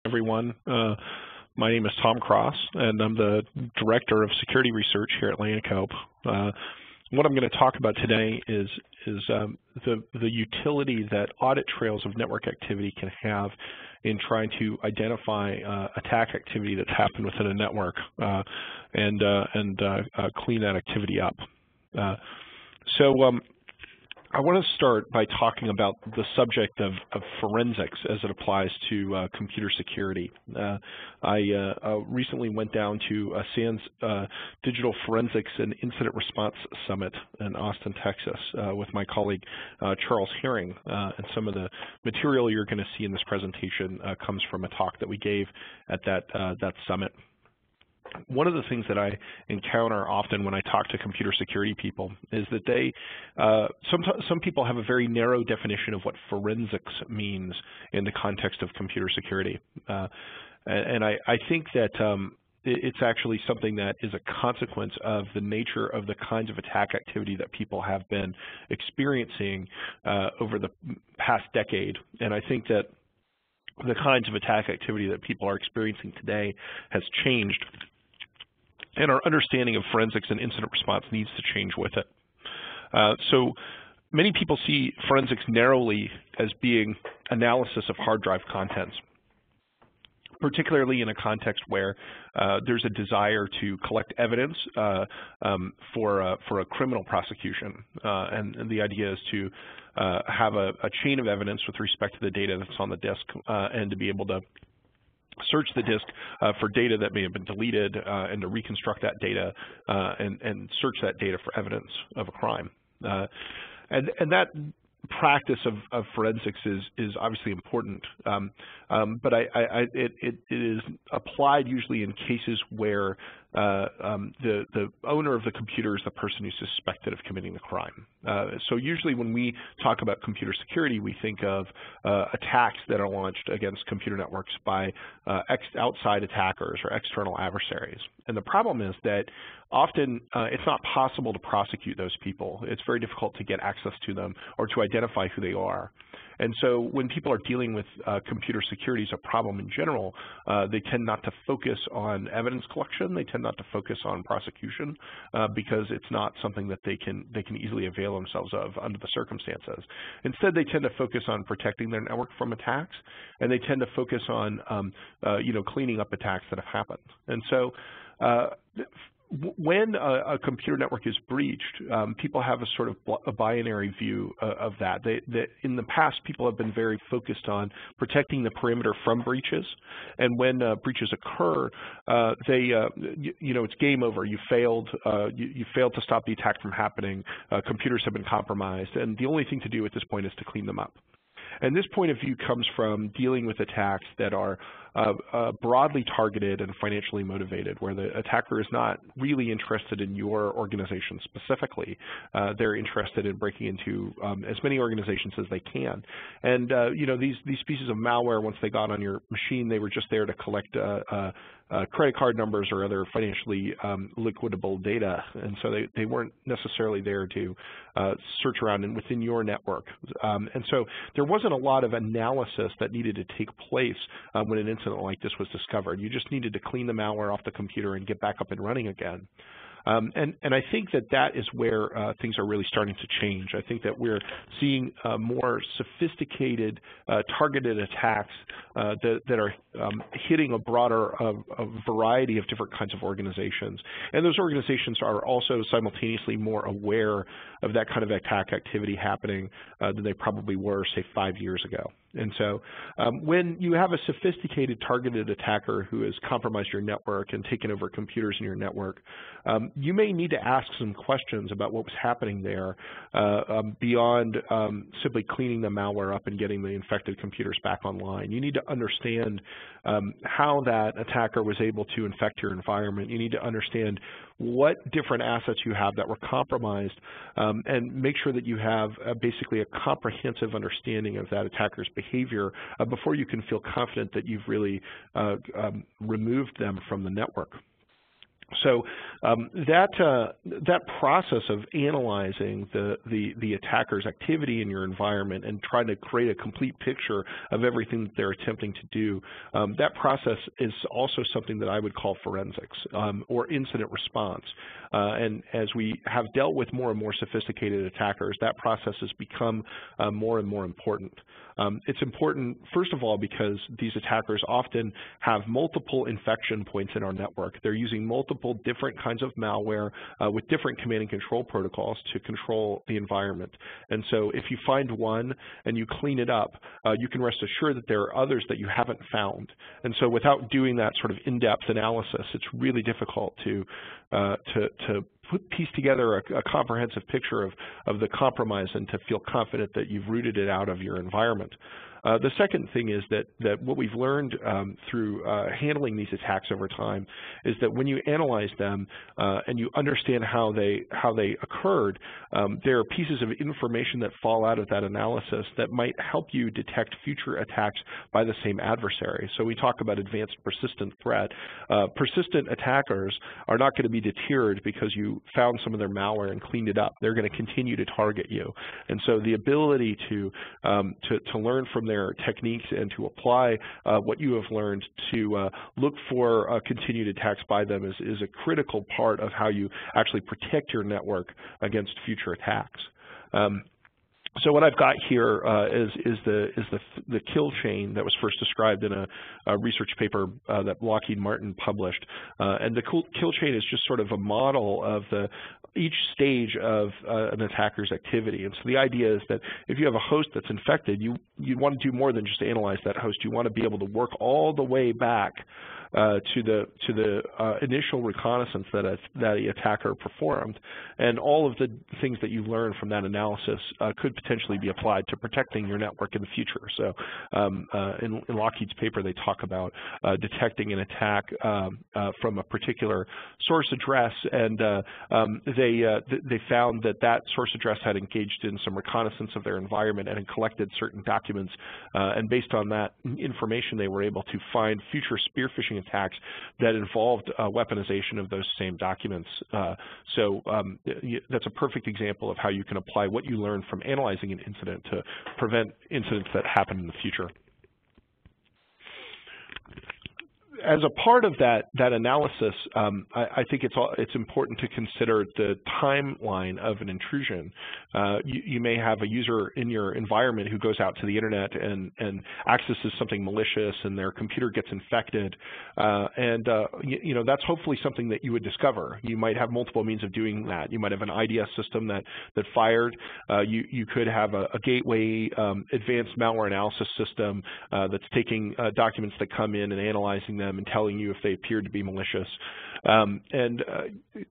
Everyone. My name is Tom Cross, and I'm the Director of Security Research here at Lancope. What I'm going to talk about today is the utility that audit trails of network activity can have in trying to identify attack activity that's happened within a network and clean that activity up. I want to start by talking about the subject of forensics as it applies to computer security. I recently went down to SANS Digital Forensics and Incident Response Summit in Austin, Texas, with my colleague Charles Herring, and some of the material you're going to see in this presentation comes from a talk that we gave at that summit. One of the things that I encounter often when I talk to computer security people is that they, some people have a very narrow definition of what forensics means in the context of computer security. And I think that it's actually something that is a consequence of the nature of the kinds of attack activity that people have been experiencing over the past decade. And I think that the kinds of attack activity that people are experiencing today has changed, and our understanding of forensics and incident response needs to change with it. So many people see forensics narrowly as being analysis of hard drive contents, particularly in a context where there's a desire to collect evidence for a criminal prosecution. And the idea is to have a chain of evidence with respect to the data that's on the disk and to be able to search the disk for data that may have been deleted and to reconstruct that data and search that data for evidence of a crime. And that practice of forensics is obviously important, but it is applied usually in cases where the owner of the computer is the person who's suspected of committing the crime. So usually when we talk about computer security, we think of attacks that are launched against computer networks by outside attackers or external adversaries. And the problem is that often it's not possible to prosecute those people. It's very difficult to get access to them or to identify who they are. And so when people are dealing with computer security as a problem in general, they tend not to focus on evidence collection. They tend not to focus on prosecution because it's not something that they can easily avail themselves of under the circumstances. Instead, they tend to focus on protecting their network from attacks, and they tend to focus on cleaning up attacks that have happened. And so when a computer network is breached, people have a sort of a binary view of that. In the past, people have been very focused on protecting the perimeter from breaches, and when breaches occur, it's game over. You failed. You failed to stop the attack from happening. Computers have been compromised, and the only thing to do at this point is to clean them up. And this point of view comes from dealing with attacks that are broadly targeted and financially motivated, where the attacker is not really interested in your organization specifically. They're interested in breaking into as many organizations as they can. And these pieces of malware, once they got on your machine, they were just there to collect credit card numbers or other financially liquidable data, and so they weren't necessarily there to search around and within your network. And so there wasn't a lot of analysis that needed to take place when an incident like this was discovered. You just needed to clean the malware off the computer and get back up and running again. And I think that is where things are really starting to change. I think that we're seeing more sophisticated, targeted attacks that are hitting a broader variety of different kinds of organizations. And those organizations are also simultaneously more aware of that kind of attack activity happening than they probably were, say, 5 years ago. And so when you have a sophisticated targeted attacker who has compromised your network and taken over computers in your network, you may need to ask some questions about what was happening there beyond simply cleaning the malware up and getting the infected computers back online. You need to understand how that attacker was able to infect your environment. You need to understand what different assets you have that were compromised and make sure that you have basically a comprehensive understanding of that attacker's behavior before you can feel confident that you've really removed them from the network. So that process of analyzing the attacker's activity in your environment and trying to create a complete picture of everything that they're attempting to do, that process is also something that I would call forensics or incident response. And as we have dealt with more and more sophisticated attackers, that process has become more and more important. It's important, first of all, because these attackers often have multiple infection points in our network. They're using multiple different kinds of malware with different command and control protocols to control the environment. And so if you find one and you clean it up, you can rest assured that there are others that you haven't found. And so without doing that sort of in-depth analysis, it's really difficult to piece together a comprehensive picture of the compromise and to feel confident that you've rooted it out of your environment. The second thing is that what we've learned through handling these attacks over time is that when you analyze them and you understand how they occurred, there are pieces of information that fall out of that analysis that might help you detect future attacks by the same adversary. So we talk about advanced persistent threat. Persistent attackers are not going to be deterred because you found some of their malware and cleaned it up. They're going to continue to target you. And so the ability to learn from their techniques and to apply what you have learned to look for continued attacks by them is a critical part of how you actually protect your network against future attacks. So what I've got here is the kill chain that was first described in a research paper that Lockheed Martin published. And the kill chain is just sort of a model of each stage of an attacker's activity. And so the idea is that if you have a host that's infected, you want to do more than just analyze that host. You want to be able to work all the way back to the initial reconnaissance that the attacker performed, and all of the things that you learn from that analysis could potentially be applied to protecting your network in the future. So in Lockheed's paper, they talk about detecting an attack from a particular source address, and they found that source address had engaged in some reconnaissance of their environment and had collected certain documents, and based on that information, they were able to find future spear phishing attacks that involved weaponization of those same documents. So that's a perfect example of how you can apply what you learn from analyzing an incident to prevent incidents that happen in the future. As a part of that analysis, I think it's important to consider the timeline of an intrusion. You may have a user in your environment who goes out to the internet and accesses something malicious, and their computer gets infected, and that's hopefully something that you would discover. You might have multiple means of doing that. You might have an IDS system that fired. You could have a gateway advanced malware analysis system that's taking documents that come in and analyzing them and telling you if they appear to be malicious.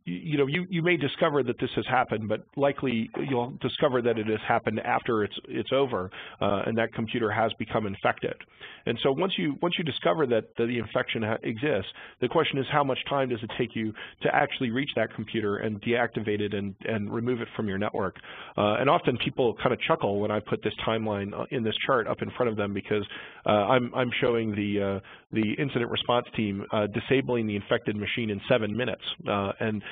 You may discover that this has happened, but likely you'll discover that it has happened after it's over, and that computer has become infected. And so once you discover that the infection exists, the question is, how much time does it take you to actually reach that computer and deactivate it and remove it from your network? And often people kind of chuckle when I put this timeline in this chart up in front of them, because I'm showing the incident response team disabling the infected machine in 7 minutes. And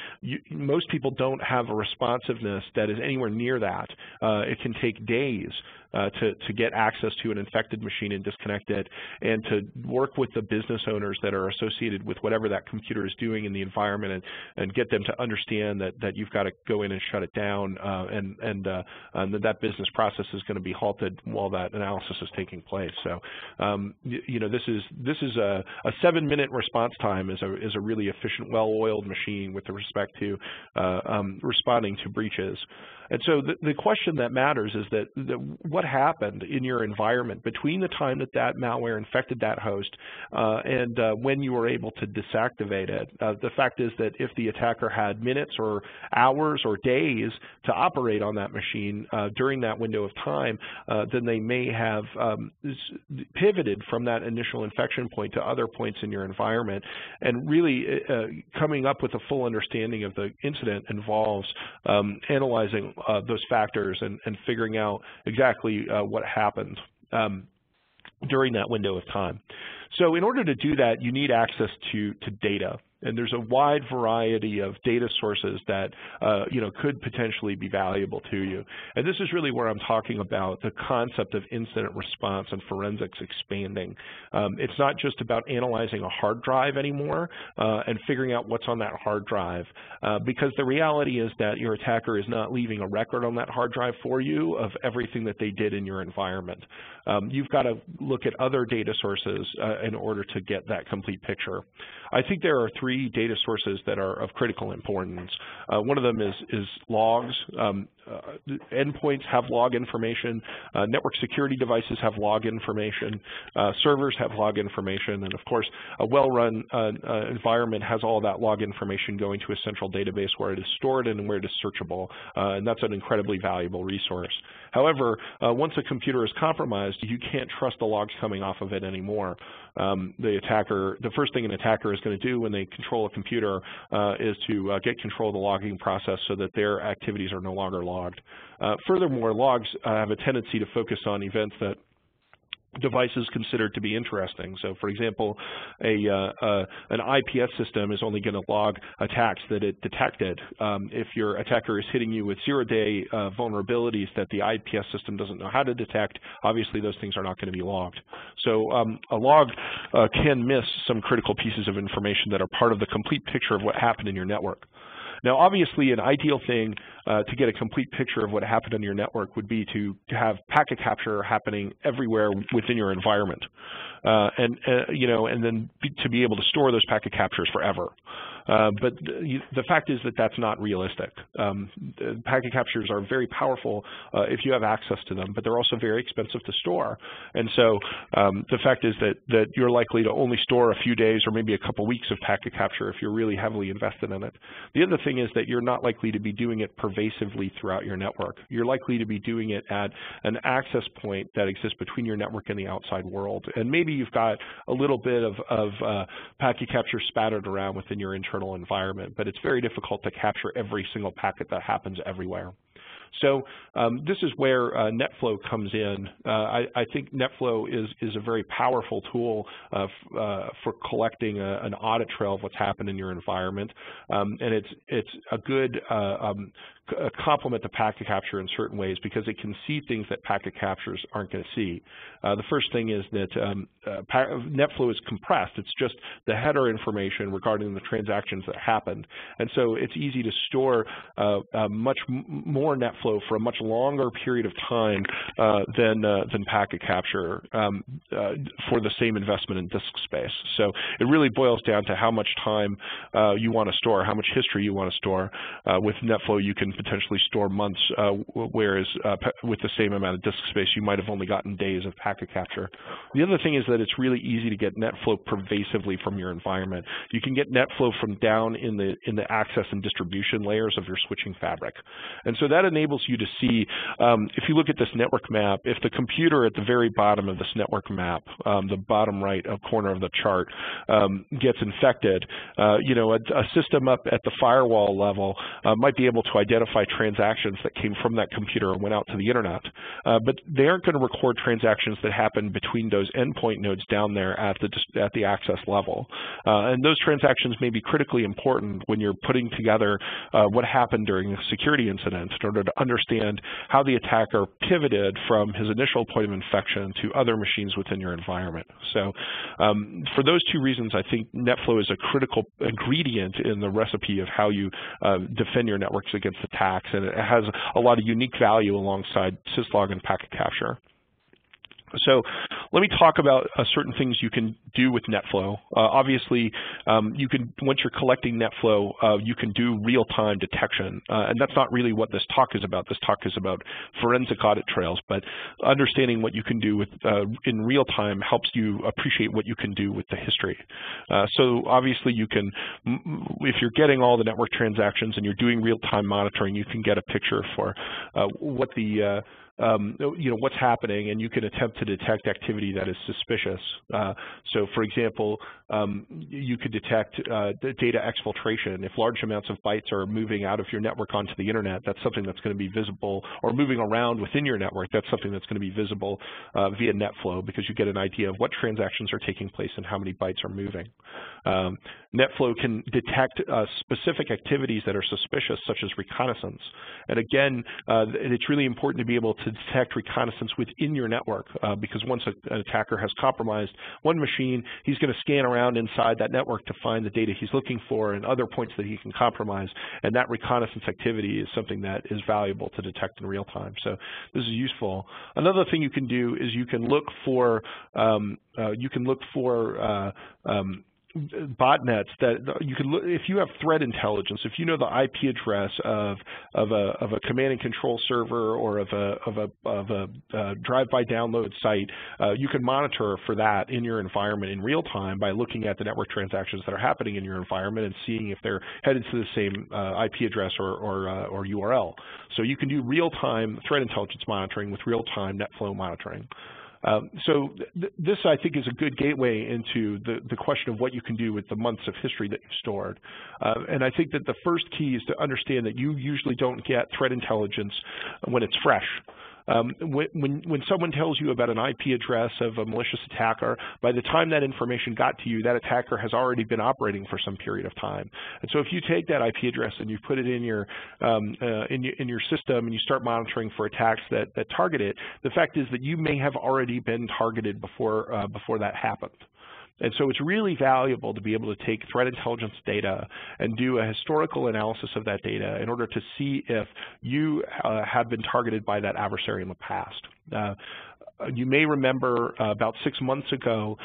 most people don't have a responsiveness that is anywhere near that. It can take days to get access to an infected machine and disconnect it, and to work with the business owners that are associated with whatever that computer is doing in the environment, and get them to understand that you've got to go in and shut it down, and that business process is going to be halted while that analysis is taking place. So this is a 7-minute response time is a really efficient, well-oiled machine with respect to responding to breaches. And so the question that matters is that what happened in your environment between the time that malware infected that host and when you were able to deactivate it. The fact is that if the attacker had minutes or hours or days to operate on that machine during that window of time, then they may have pivoted from that initial infection point to other points in your environment. And really coming up with a full understanding of the incident involves analyzing those factors and figuring out exactly what happened during that window of time. So in order to do that, you need access to data. And there's a wide variety of data sources that could potentially be valuable to you. And this is really where I'm talking about the concept of incident response and forensics expanding. It's not just about analyzing a hard drive anymore and figuring out what's on that hard drive, because the reality is that your attacker is not leaving a record on that hard drive for you of everything that they did in your environment. You've got to look at other data sources in order to get that complete picture. I think there are three data sources that are of critical importance. One of them is logs. Endpoints have log information. Network security devices have log information. Servers have log information. And of course, a well-run environment has all that log information going to a central database where it is stored and where it is searchable. And that's an incredibly valuable resource. However, once a computer is compromised, you can't trust the logs coming off of it anymore. The first thing an attacker is going to do when they control a computer is to get control of the logging process so that their activities are no longer logged. Furthermore, logs have a tendency to focus on events that devices considered to be interesting. So, for example, an IPS system is only going to log attacks that it detected. If your attacker is hitting you with zero-day vulnerabilities that the IPS system doesn't know how to detect, obviously those things are not going to be logged. So a log can miss some critical pieces of information that are part of the complete picture of what happened in your network. Now, obviously, an ideal thing to get a complete picture of what happened on your network would be to have packet capture happening everywhere within your environment, and then to be able to store those packet captures forever. But the fact is that that's not realistic. Packet captures are very powerful if you have access to them, but they're also very expensive to store. And so the fact is that you're likely to only store a few days or maybe a couple weeks of packet capture if you're really heavily invested in it. The other thing is that you're not likely to be doing it pervasively throughout your network. You're likely to be doing it at an access point that exists between your network and the outside world. And maybe you've got a little bit of packet capture spattered around within your internal environment, but it's very difficult to capture every single packet that happens everywhere. So this is where NetFlow comes in. I think NetFlow is a very powerful tool for collecting an audit trail of what's happened in your environment, and it's a good complement to packet capture in certain ways because it can see things that packet captures aren't going to see. The first thing is that NetFlow is compressed. It's just the header information regarding the transactions that happened. And so it's easy to store much more NetFlow for a much longer period of time than packet capture for the same investment in disk space. So it really boils down to how much time you want to store, how much history you want to store. With NetFlow, you can potentially store months, whereas with the same amount of disk space, you might have only gotten days of packet capture. The other thing is that it's really easy to get NetFlow pervasively from your environment. You can get NetFlow from down in the access and distribution layers of your switching fabric. And so that enables you to see, if you look at this network map, if the computer at the very bottom of this network map, the bottom right corner of the chart, gets infected, a system up at the firewall level might be able to identify transactions that came from that computer and went out to the internet, but they aren't going to record transactions that happen between those endpoint nodes down there at the access level. And those transactions may be critically important when you're putting together what happened during a security incident in order to understand how the attacker pivoted from his initial point of infection to other machines within your environment. So for those two reasons, I think NetFlow is a critical ingredient in the recipe of how you defend your networks against attacks, and it has a lot of unique value alongside syslog and packet capture. So let me talk about certain things you can do with NetFlow. Obviously, once you're collecting NetFlow, you can do real-time detection, and that's not really what this talk is about. This talk is about forensic audit trails, but understanding what you can do with in real time helps you appreciate what you can do with the history. So obviously, you can, if you're getting all the network transactions and you're doing real-time monitoring, you can get a picture for what the what's happening, and you can attempt to detect activity that is suspicious. So, for example, you could detect data exfiltration. If large amounts of bytes are moving out of your network onto the internet, that's something that's going to be visible, or moving around within your network, that's something that's going to be visible via NetFlow, because you get an idea of what transactions are taking place and how many bytes are moving. NetFlow can detect specific activities that are suspicious, such as reconnaissance. And again, it's really important to be able to detect reconnaissance within your network, because once an attacker has compromised one machine, he's going to scan around inside that network to find the data he's looking for and other points that he can compromise. And that reconnaissance activity is something that is valuable to detect in real time. So this is useful. Another thing you can do is you can look for botnets that you can look, if you have threat intelligence, if you know the IP address of a command and control server or of a drive-by download site, you can monitor for that in your environment in real time by looking at the network transactions that are happening in your environment and seeing if they're headed to the same IP address or URL. So you can do real-time threat intelligence monitoring with real-time NetFlow monitoring. So this, I think, is a good gateway into the question of what you can do with the months of history that you've stored. And I think that the first key is to understand that you usually don't get threat intelligence when it's fresh. When someone tells you about an IP address of a malicious attacker, by the time that information got to you, that attacker has already been operating for some period of time. And so if you take that IP address and you put it in your system and you start monitoring for attacks that target it, the fact is that you may have already been targeted before that happened. And so it's really valuable to be able to take threat intelligence data and do a historical analysis of that data in order to see if you have been targeted by that adversary in the past. You may remember about 6 months ago,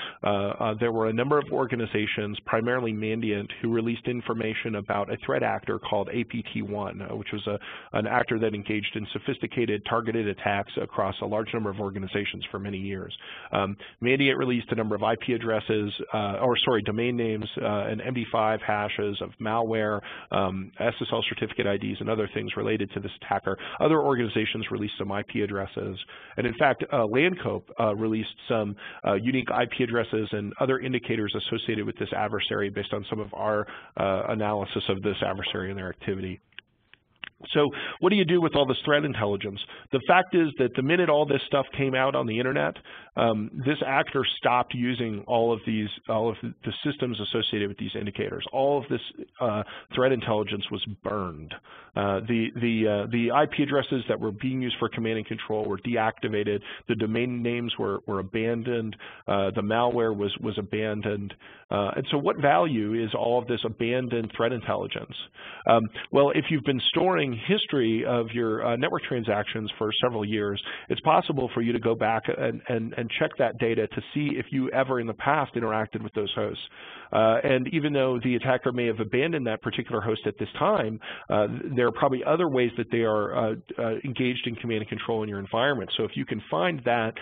there were a number of organizations, primarily Mandiant, who released information about a threat actor called APT1, which was an actor that engaged in sophisticated targeted attacks across a large number of organizations for many years. Mandiant released a number of IP addresses, domain names, and MD5 hashes of malware, SSL certificate IDs, and other things related to this attacker. Other organizations released some IP addresses, and in fact, Lancope released some unique IP addresses and other indicators associated with this adversary based on some of our analysis of this adversary and their activity. So what do you do with all this threat intelligence? The fact is that the minute all this stuff came out on the internet, this actor stopped using all of the systems associated with these indicators. All of this threat intelligence was burned. The IP addresses that were being used for command and control were deactivated. The domain names were abandoned. The malware was abandoned. And so what value is all of this abandoned threat intelligence? Well, if you've been storing history of your network transactions for several years, it's possible for you to go back and check that data to see if you ever in the past interacted with those hosts. And even though the attacker may have abandoned that particular host at this time, there are probably other ways that they are engaged in command and control in your environment. So if you can find that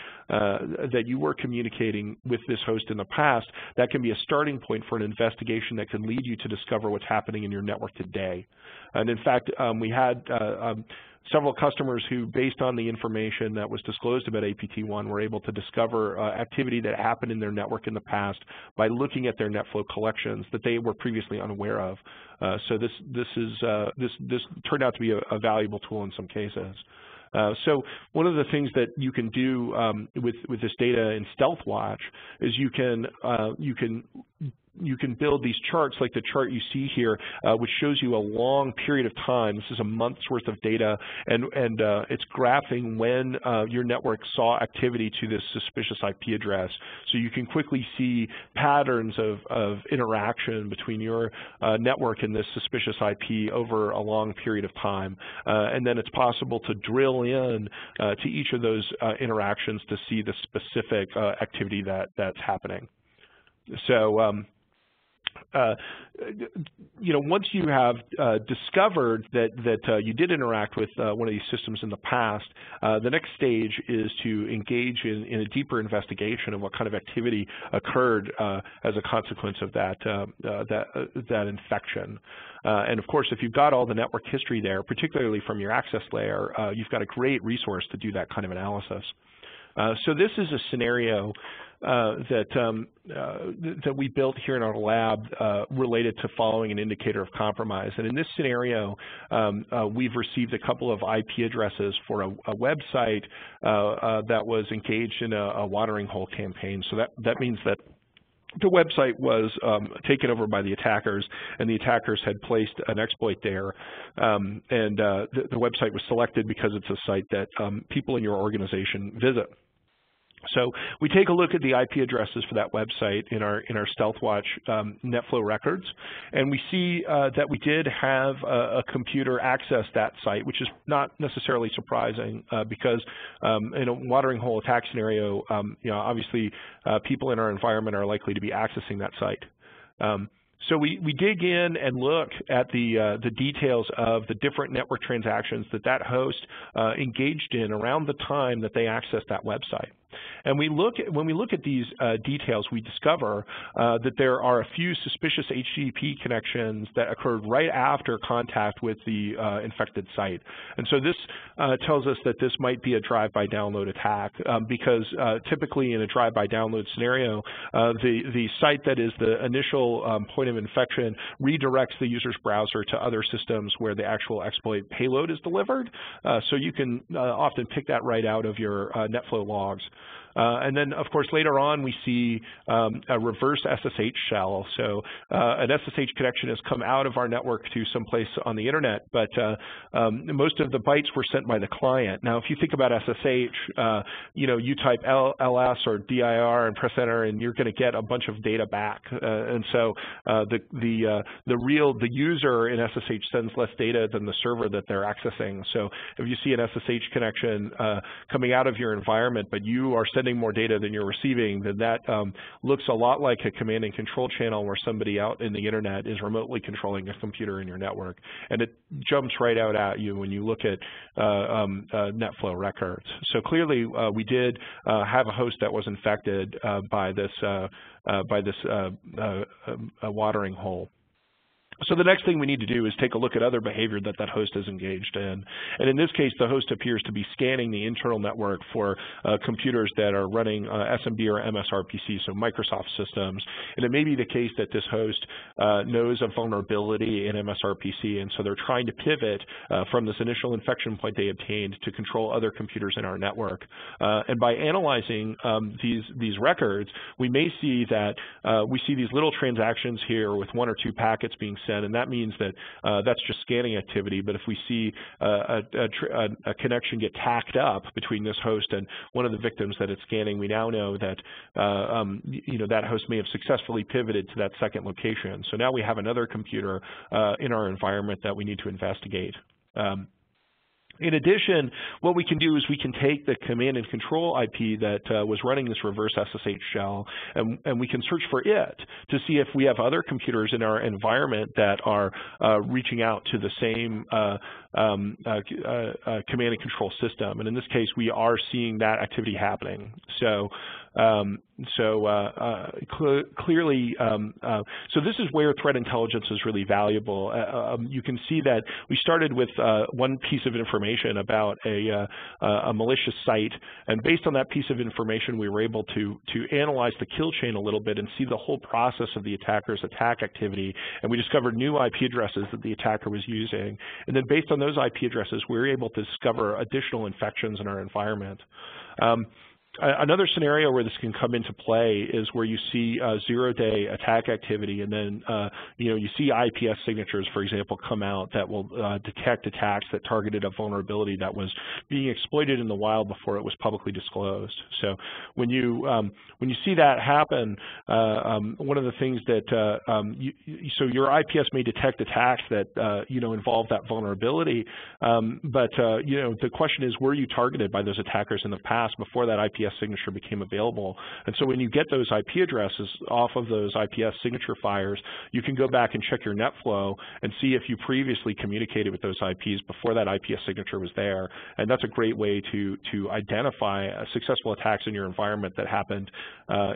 you were communicating with this host in the past, that can be a starting point for an investigation that can lead you to discover what's happening in your network today. And in fact, we had several customers who, based on the information that was disclosed about APT1, were able to discover activity that happened in their network in the past by looking at their NetFlow collections that they were previously unaware of. So this turned out to be a valuable tool in some cases. So one of the things that you can do with this data in StealthWatch is you can build these charts like the chart you see here, which shows you a long period of time. This is a month's worth of data, and it's graphing when your network saw activity to this suspicious IP address. So you can quickly see patterns of interaction between your network and this suspicious IP over a long period of time. And then it's possible to drill in to each of those interactions to see the specific activity that's happening. So once you have discovered that you did interact with one of these systems in the past, the next stage is to engage in a deeper investigation of what kind of activity occurred as a consequence of that infection. And of course, if you've got all the network history there, particularly from your access layer, you've got a great resource to do that kind of analysis. So this is a scenario that we built here in our lab related to following an indicator of compromise. And in this scenario, we've received a couple of IP addresses for a website that was engaged in a watering hole campaign. So that means that the website was taken over by the attackers, and the attackers had placed an exploit there. The website was selected because it's a site that people in your organization visit. So we take a look at the IP addresses for that website in our StealthWatch NetFlow records, and we see that we did have a computer access that site, which is not necessarily surprising because in a watering hole attack scenario, obviously people in our environment are likely to be accessing that site. So we dig in and look at the details of the different network transactions that host engaged in around the time that they accessed that website. And when we look at these details, we discover that there are a few suspicious HTTP connections that occurred right after contact with the infected site. And so this tells us that this might be a drive-by-download attack because typically in a drive-by-download scenario, the site that is the initial point of infection redirects the user's browser to other systems where the actual exploit payload is delivered. So you can often pick that right out of your NetFlow logs. And then, of course, later on we see a reverse SSH shell. So an SSH connection has come out of our network to someplace on the internet, but most of the bytes were sent by the client. Now, if you think about SSH, you type ls or dir and press enter, and you're going to get a bunch of data back. And so the user in SSH sends less data than the server that they're accessing. So if you see an SSH connection coming out of your environment, but you are sending more data than you're receiving, then that looks a lot like a command and control channel where somebody out in the internet is remotely controlling a computer in your network. And it jumps right out at you when you look at NetFlow records. So clearly we did have a host that was infected by this watering hole. So the next thing we need to do is take a look at other behavior that host is engaged in. And in this case, the host appears to be scanning the internal network for computers that are running SMB or MSRPC, so Microsoft systems. And it may be the case that this host knows a vulnerability in MSRPC, and so they're trying to pivot from this initial infection point they obtained to control other computers in our network. And by analyzing these records, we may see that we see these little transactions here with 1 or 2 packets being sent, and that means that that's just scanning activity. But if we see a connection get tacked up between this host and one of the victims that it's scanning, we now know that that host may have successfully pivoted to that second location. So now we have another computer in our environment that we need to investigate. In addition, what we can do is we can take the command and control IP that was running this reverse SSH shell, and we can search for it to see if we have other computers in our environment that are reaching out to the same command and control system. And in this case, we are seeing that activity happening. So clearly, so this is where threat intelligence is really valuable. You can see that we started with one piece of information about a malicious site, and based on that piece of information, we were able to analyze the kill chain a little bit and see the whole process of the attacker's attack activity. And we discovered new IP addresses that the attacker was using. And then based on those IP addresses, we were able to discover additional infections in our environment. Another scenario where this can come into play is where you see zero-day attack activity, and then you see IPS signatures, for example, come out that will detect attacks that targeted a vulnerability that was being exploited in the wild before it was publicly disclosed. So when you see that happen, one of the things that so your IPS may detect attacks that involve that vulnerability, but the question is, were you targeted by those attackers in the past before that IPS signature became available? And so when you get those IP addresses off of those IPS signature fires, you can go back and check your NetFlow and see if you previously communicated with those IPs before that IPS signature was there. And that's a great way to identify successful attacks in your environment that happened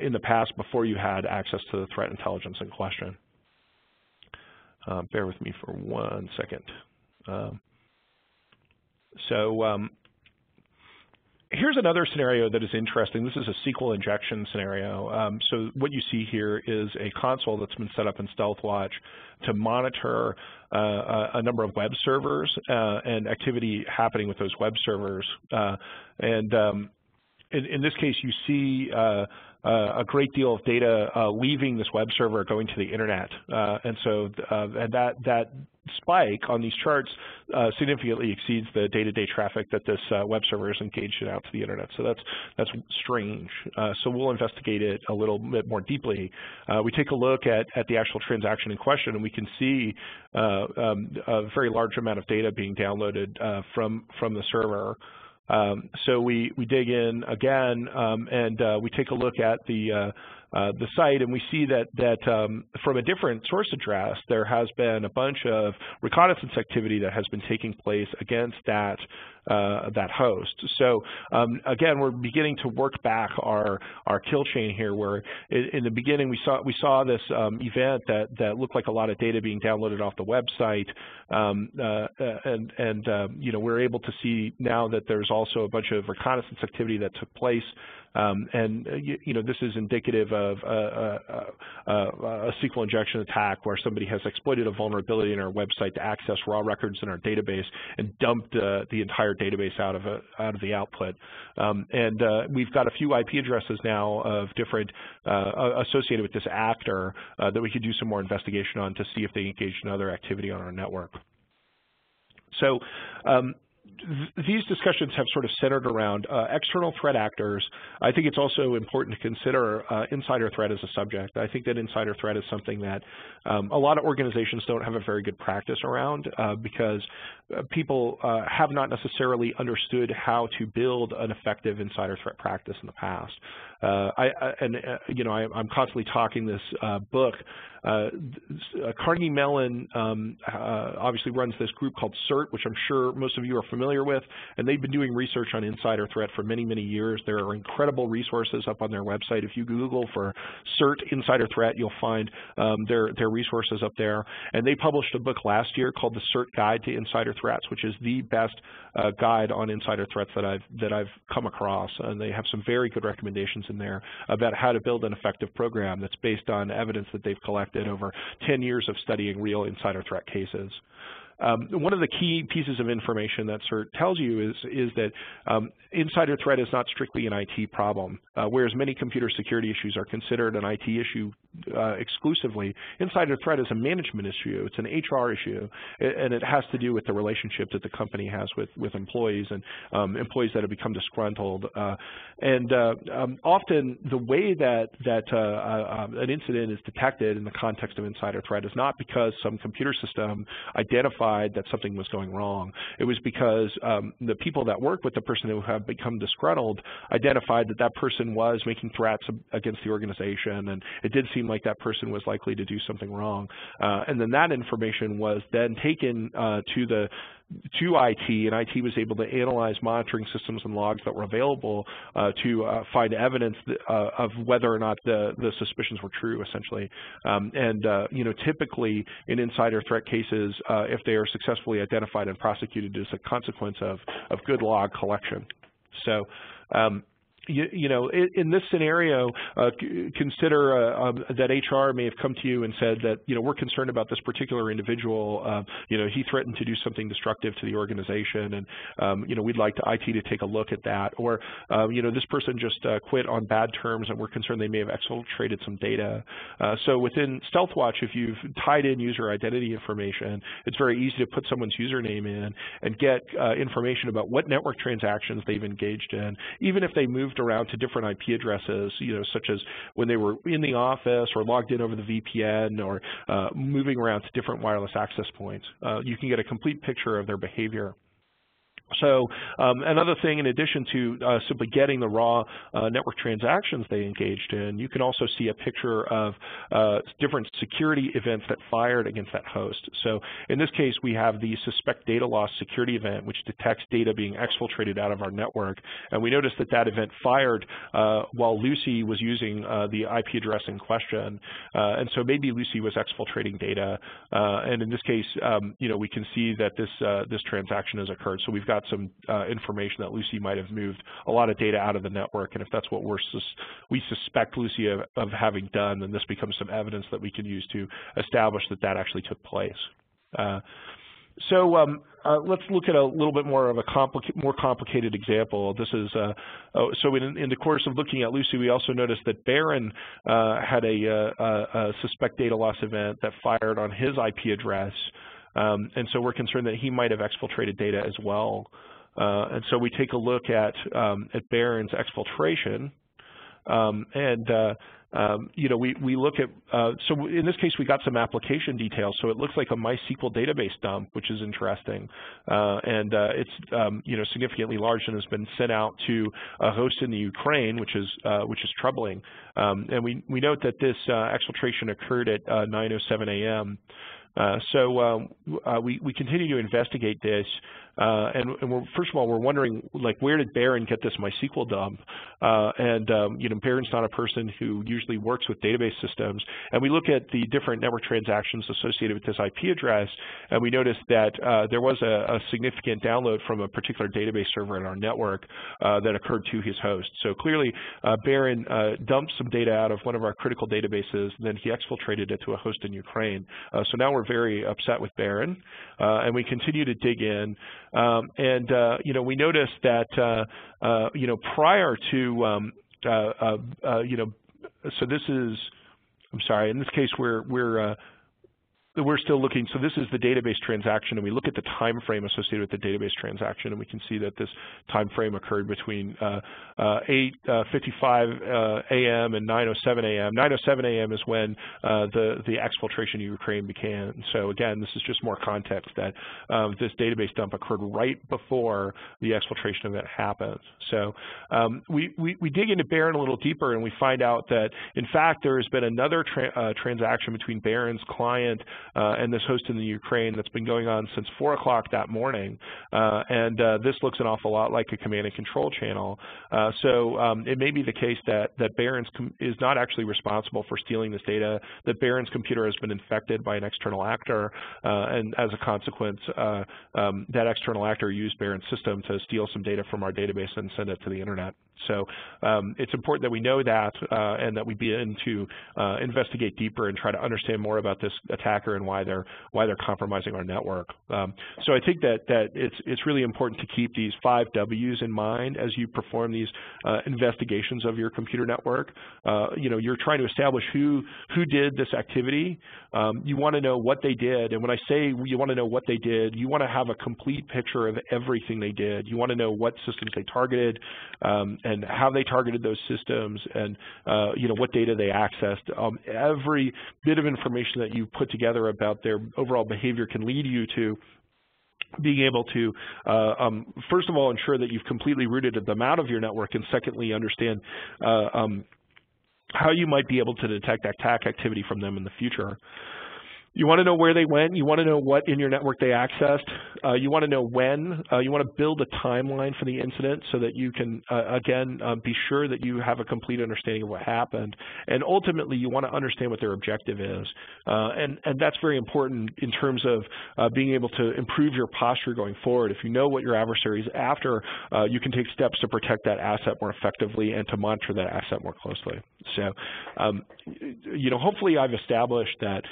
in the past before you had access to the threat intelligence in question. Bear with me for 1 second. Here's another scenario that is interesting. This is a SQL injection scenario. So what you see here is a console that's been set up in StealthWatch to monitor a number of web servers and activity happening with those web servers. in this case, you see a great deal of data leaving this web server going to the internet, and so that spike on these charts significantly exceeds the day-to-day traffic that this web server is engaged in out to the internet. So that's strange. So we'll investigate it a little bit more deeply. We take a look at the actual transaction in question, and we can see a very large amount of data being downloaded from the server. So we dig in again, and we take a look at the site, and we see that from a different source address, there has been a bunch of reconnaissance activity that has been taking place against that host. So again, we're beginning to work back our kill chain here, where in the beginning we saw this event that looked like a lot of data being downloaded off the website, and you know, we're able to see now that there's also a bunch of reconnaissance activity that took place. And you know, this is indicative of a SQL injection attack where somebody has exploited a vulnerability in our website to access raw records in our database and dumped the entire database out of the output. And we've got a few IP addresses now of different associated with this actor that we could do some more investigation on to see if they engaged in other activity on our network. So these discussions have sort of centered around external threat actors. I think it's also important to consider insider threat as a subject. I think that insider threat is something that a lot of organizations don't have a very good practice around because people have not necessarily understood how to build an effective insider threat practice in the past. You know, I'm constantly talking this book. Carnegie Mellon obviously runs this group called CERT, which I'm sure most of you are familiar with, and they've been doing research on insider threat for many, many years. There are incredible resources up on their website. If you Google for CERT insider threat, you'll find their resources up there. And they published a book last year called The CERT Guide to Insider Threats, which is the best guide on insider threats that I've come across. And they have some very good recommendations in there about how to build an effective program that's based on evidence that they've collected over 10 years of studying real insider threat cases. One of the key pieces of information that CERT tells you is that insider threat is not strictly an IT problem. Whereas many computer security issues are considered an IT issue exclusively, insider threat is a management issue. It's an HR issue, and it has to do with the relationship that the company has with employees and employees that have become disgruntled. Often the way that an incident is detected in the context of insider threat is not because some computer system identified that something was going wrong. It was because the people that work with the person who have become disgruntled identified that that person was making threats against the organization, and it did seem like that person was likely to do something wrong. And then that information was then taken to IT, and IT was able to analyze monitoring systems and logs that were available to find evidence of whether or not the suspicions were true, essentially. You know, typically in insider threat cases, if they are successfully identified and prosecuted, it is a consequence of good log collection. So you know, in this scenario, consider that HR may have come to you and said that, you know, we're concerned about this particular individual. You know, he threatened to do something destructive to the organization, and you know, we'd like IT to take a look at that. Or you know, this person just quit on bad terms, and we're concerned they may have exfiltrated some data. So within StealthWatch, if you've tied in user identity information, it's very easy to put someone's username in and get information about what network transactions they've engaged in, even if they moved around to different IP addresses, you know, such as when they were in the office or logged in over the VPN or moving around to different wireless access points. You can get a complete picture of their behavior. So another thing, in addition to simply getting the raw network transactions they engaged in, you can also see a picture of different security events that fired against that host. So in this case, we have the suspect data loss security event, which detects data being exfiltrated out of our network. And we noticed that that event fired while Lucy was using the IP address in question. And so maybe Lucy was exfiltrating data. And in this case, you know, we can see that this transaction has occurred. So we've got some information that Lucy might have moved a lot of data out of the network, and if that's what we suspect Lucy of having done, then this becomes some evidence that we can use to establish that that actually took place. So let's look at a little bit more of a more complicated example. This is so in the course of looking at Lucy, we also noticed that Barron had a suspect data loss event that fired on his IP address, and so we're concerned that he might have exfiltrated data as well. And so we take a look at Barron's exfiltration, you know, we look at, so in this case, we got some application details. So it looks like a MySQL database dump, which is interesting. It's, you know, significantly large and has been sent out to a host in the Ukraine, which is troubling. And we note that this exfiltration occurred at 9:07 a.m. So we continue to investigate this, and first of all, we're wondering, like, where did Barron get this MySQL dump? You know, Barron's not a person who usually works with database systems. And we look at the different network transactions associated with this IP address, and we noticed that there was a significant download from a particular database server in our network that occurred to his host. So clearly, Barron dumped some data out of one of our critical databases, and then he exfiltrated it to a host in Ukraine. So now we're very upset with Barron, and we continue to dig in. You know, we noticed that you know, prior to you know, so this is, I'm sorry, in this case we're still looking. So this is the database transaction, and we look at the time frame associated with the database transaction, and we can see that this time frame occurred between 8:55 a.m. and 9:07 a.m. 9:07 a.m. is when the exfiltration in Ukraine began. So again, this is just more context that this database dump occurred right before the exfiltration event happened. So we dig into Barron a little deeper, and we find out that in fact there has been another transaction between Barron's client and this host in the Ukraine that's been going on since 4 o'clock that morning. This looks an awful lot like a command and control channel. So it may be the case that Barron's is not actually responsible for stealing this data, that Barron's computer has been infected by an external actor, and as a consequence, that external actor used Barron's system to steal some data from our database and send it to the internet. So it's important that we know that and that we begin to investigate deeper and try to understand more about this attacker and why they're compromising our network. So I think that it's really important to keep these 5 W's in mind as you perform these investigations of your computer network. You know, you're trying to establish who did this activity. You want to know what they did, and when I say you want to know what they did, you want to have a complete picture of everything they did. You want to know what systems they targeted, and how they targeted those systems, and you know, what data they accessed. Every bit of information that you put together about their overall behavior can lead you to being able to, first of all, ensure that you've completely rooted them out of your network, and secondly, understand how you might be able to detect attack activity from them in the future. You want to know where they went. You want to know what in your network they accessed. You want to know when. You want to build a timeline for the incident so that you can, again, be sure that you have a complete understanding of what happened. And ultimately, you want to understand what their objective is. And that's very important in terms of being able to improve your posture going forward. If you know what your adversary is after, you can take steps to protect that asset more effectively and to monitor that asset more closely. So, you know, hopefully I've established that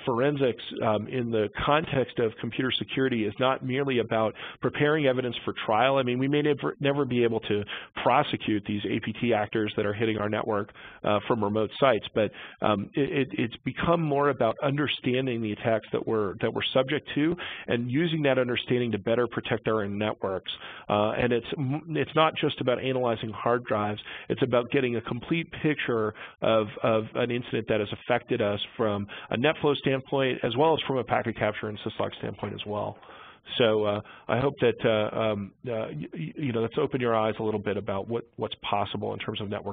forensics in the context of computer security is not merely about preparing evidence for trial. I mean, we may never be able to prosecute these APT actors that are hitting our network from remote sites, but it's become more about understanding the attacks that we're subject to and using that understanding to better protect our own networks. And it's not just about analyzing hard drives. It's about getting a complete picture of an incident that has affected us from a NetFlow standpoint, as well as from a packet capture and syslog standpoint as well. So I hope that you know, that's opened your eyes a little bit about what's possible in terms of network